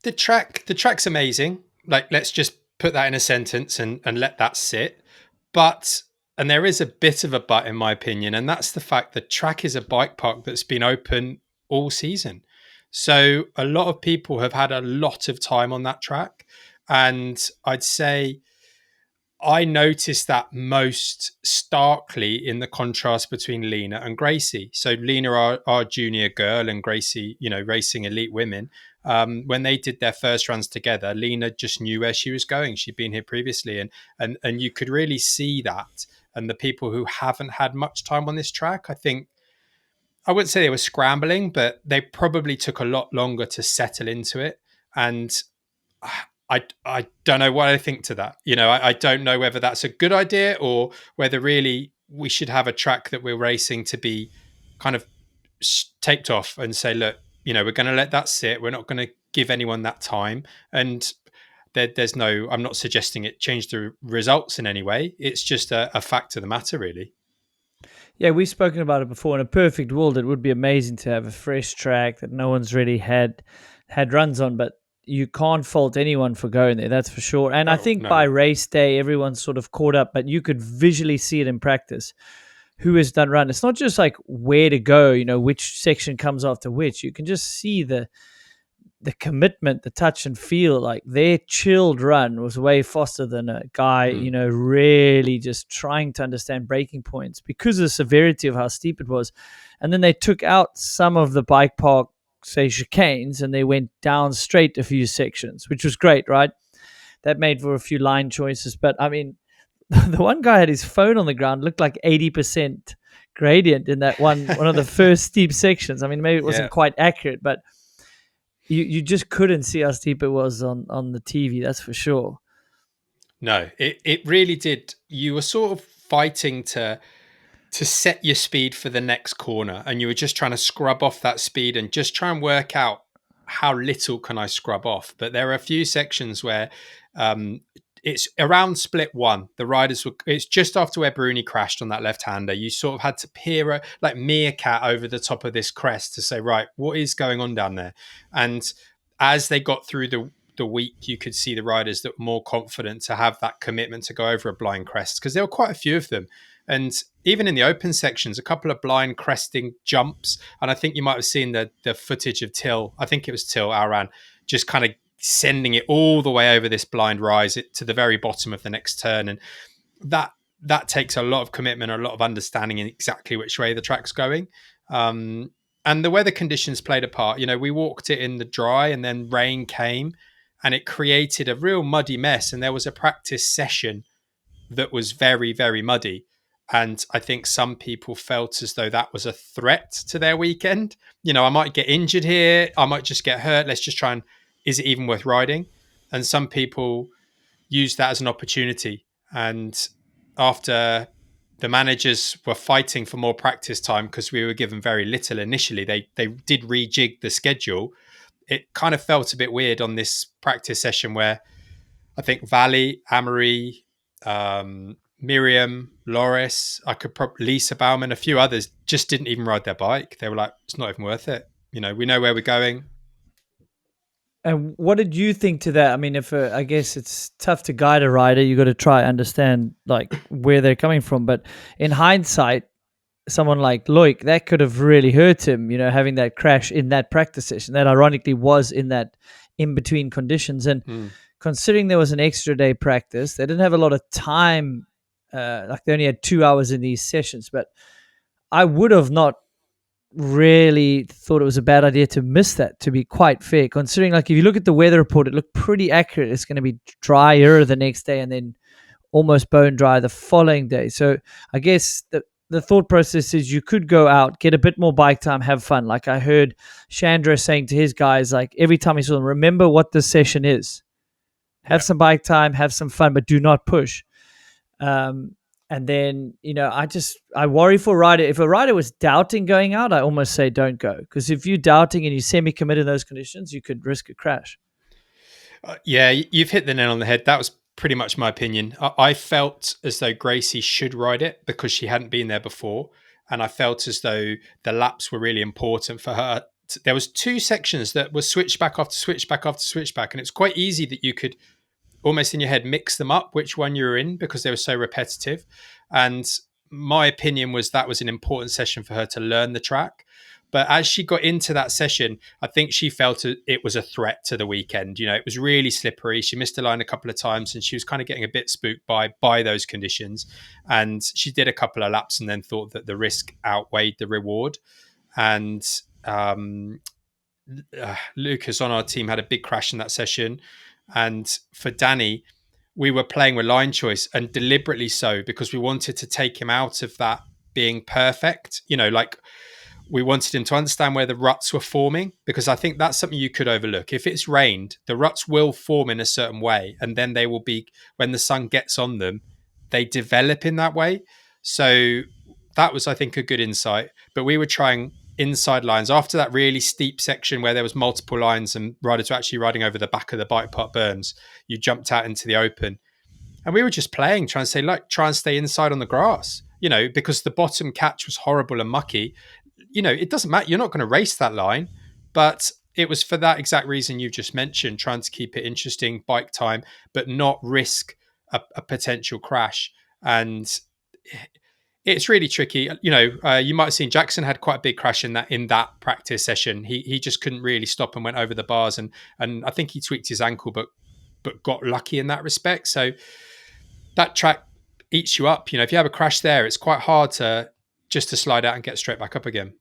The track's amazing. Like, let's just put that in a sentence and let that sit. But, and there is a bit of a but in my opinion, and that's the fact the track is a bike park that's been open all season. So a lot of people have had a lot of time on that track. And I'd say I noticed that most starkly in the contrast between Lena and Gracie. So Lena, our junior girl, and Gracie, racing elite women. When they did their first runs together, Lena just knew where she was going. She'd been here previously, and you could really see that. And the people who haven't had much time on this track, I think, I wouldn't say they were scrambling, but they probably took a lot longer to settle into it. And I don't know what I think to that. I don't know whether that's a good idea or whether really we should have a track that we're racing to be kind of taped off and say, look, we're going to let that sit. We're not going to give anyone that time. And there's no, I'm not suggesting it change the results in any way. It's just a fact of the matter, really. Yeah, we've spoken about it before. In a perfect world, it would be amazing to have a fresh track that no one's really had runs on, but you can't fault anyone for going there, that's for sure. And I think by race day, everyone's sort of caught up, but you could visually see it in practice. Who has done run? It's not just like where to go, which section comes after which. You can just see the commitment, the touch and feel. Like their chilled run was way faster than a guy, really just trying to understand braking points because of the severity of how steep it was. And then they took out some of the bike park, say, chicanes, and they went down straight a few sections, which was great, right? That made for a few line choices. But I mean, the one guy had his phone on the ground, looked like 80% gradient in that one of the first steep sections. I mean, maybe it wasn't quite accurate, but you just couldn't see how steep it was on the TV, that's for sure. No, it really did. You were sort of fighting to set your speed for the next corner, and you were just trying to scrub off that speed and just try and work out how little can I scrub off. But there are a few sections where it's around split one. The riders it's just after where Bruni crashed on that left-hander. You sort of had to peer like meerkat over the top of this crest to say, right, what is going on down there? And as they got through the week, you could see the riders that were more confident to have that commitment to go over a blind crest, because there were quite a few of them. And even in the open sections, a couple of blind cresting jumps. And I think you might have seen the footage of Till. I think it was Till Aran just kind of sending it all the way over this blind rise to the very bottom of the next turn. And that takes a lot of commitment, a lot of understanding in exactly which way the track's going. And the weather conditions played a part. We walked it in the dry, and then rain came and it created a real muddy mess. And there was a practice session that was very, very muddy. And I think some people felt as though that was a threat to their weekend. I might get injured here. I might just get hurt. Let's just try and, is it even worth riding? And some people used that as an opportunity. And after the managers were fighting for more practice time because we were given very little initially, they did rejig the schedule. It kind of felt a bit weird on this practice session where I think Valley, Amory, Miriam, Loris, Lisa Bauman, a few others just didn't even ride their bike. They were like, it's not even worth it. We know where we're going. And what did you think to that? I mean, I guess it's tough to guide a rider. You got to try understand like where they're coming from. But in hindsight, someone like Loic, that could have really hurt him, having that crash in that practice session. That ironically was in that in-between conditions. And considering there was an extra day practice, they didn't have a lot of time. Like they only had 2 hours in these sessions. But I would have not really thought it was a bad idea to miss that, to be quite fair, considering like if you look at the weather report, it looked pretty accurate. It's going to be drier the next day and then almost bone dry the following day. So I guess the thought process is you could go out, get a bit more bike time, have fun. Like I heard Chandra saying to his guys, like every time he saw them, remember what this session is. Have some bike time, have some fun, but do not push. And then, I worry for a rider. If a rider was doubting going out, I almost say don't go. Because if you're doubting and you semi-commit in those conditions, you could risk a crash. Yeah, you've hit the nail on the head. That was pretty much my opinion. I felt as though Gracie should ride it because she hadn't been there before. And I felt as though the laps were really important for her there was 2 sections that were switchback after switchback after switchback, and it's quite easy that you could almost in your head mix them up which one you were in because they were so repetitive. And my opinion was that was an important session for her to learn the track. But as she got into that session, I think she felt it was a threat to the weekend. You know, it was really slippery. She missed a line a couple of times, and she was kind of getting a bit spooked by those conditions. And she did a couple of laps and then thought that the risk outweighed the reward. And Lucas on our team had a big crash in that session. And for Danny, we were playing with line choice, and deliberately so, because we wanted to take him out of that being perfect. You know, like we wanted him to understand where the ruts were forming, because I think that's something you could overlook. If it's rained, the ruts will form in a certain way, and then they will be, when the sun gets on them, they develop in that way. So that was, I think, a good insight. But we were trying inside lines after that really steep section where there was multiple lines and riders were actually riding over the back of the bike park berms. You jumped out into the open, and we were just playing, trying to say, like, try and stay inside on the grass, you know, because the bottom catch was horrible and mucky. You know, it doesn't matter. You're not going to race that line, but it was for that exact reason you've just mentioned, trying to keep it interesting, bike time, but not risk a potential crash. And it's really tricky. You know, you might have seen Jackson had quite a big crash in that practice session. He just couldn't really stop and went over the bars, and I think he tweaked his ankle, but got lucky in that respect. So that track eats you up. You know, if you have a crash there, it's quite hard to slide out and get straight back up again.